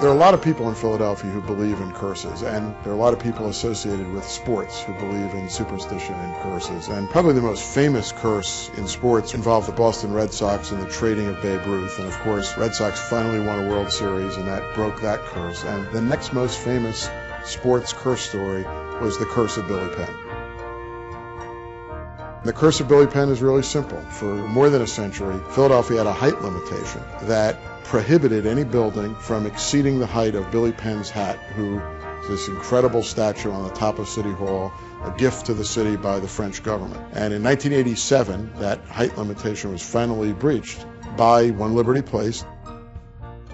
There are a lot of people in Philadelphia who believe in curses, and there are a lot of people associated with sports who believe in superstition and curses. And probably the most famous curse in sports involved the Boston Red Sox and the trading of Babe Ruth. And of course, Red Sox finally won a World Series, and that broke that curse. And the next most famous sports curse story was the Curse of Billy Penn. The Curse of Billy Penn is really simple. For more than a century, Philadelphia had a height limitation that prohibited any building from exceeding the height of Billy Penn's hat, who is this incredible statue on the top of City Hall, a gift to the city by the French government. And in 1987, that height limitation was finally breached by One Liberty Place.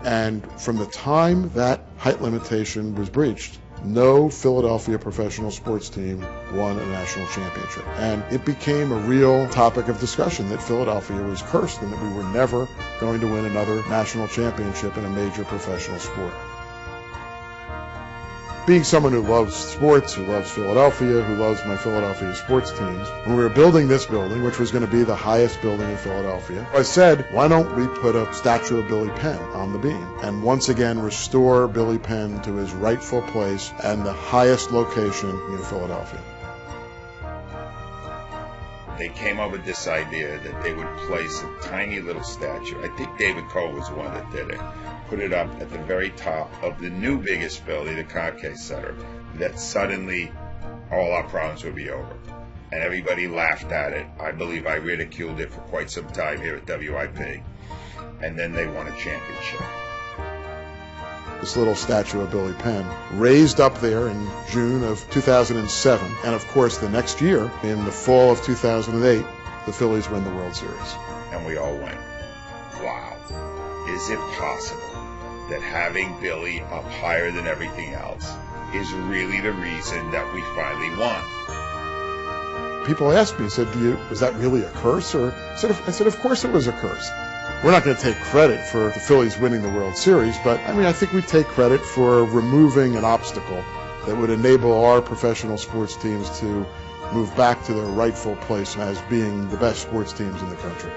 And from the time that height limitation was breached, no Philadelphia professional sports team won a national championship. And it became a real topic of discussion that Philadelphia was cursed and that we were never going to win another national championship in a major professional sport. Being someone who loves sports, who loves Philadelphia, who loves my Philadelphia sports teams, when we were building this building, which was going to be the highest building in Philadelphia, I said, why don't we put a statue of Billy Penn on the beam and once again restore Billy Penn to his rightful place and the highest location in Philadelphia. They came up with this idea that they would place a tiny little statue. I think David Cohen was the one that did it. Put it up at the very top of the new biggest building, the Comcast Center, that suddenly all our problems would be over. And everybody laughed at it. I believe I ridiculed it for quite some time here at WIP. And then they won a championship. This little statue of Billy Penn raised up there in June of 2007. And of course, the next year, in the fall of 2008, the Phillies win the World Series. And we all went, wow, is it possible that having Billy up higher than everything else is really the reason that we finally won? People asked me, said, was that really a curse? I said, of course it was a curse. We're not going to take credit for the Phillies winning the World Series, but I think we take credit for removing an obstacle that would enable our professional sports teams to move back to their rightful place as being the best sports teams in the country.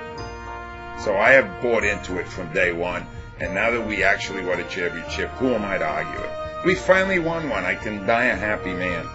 So I have bought into it from day one, and now that we actually won a championship, who am I to argue it? We finally won one. I can die a happy man.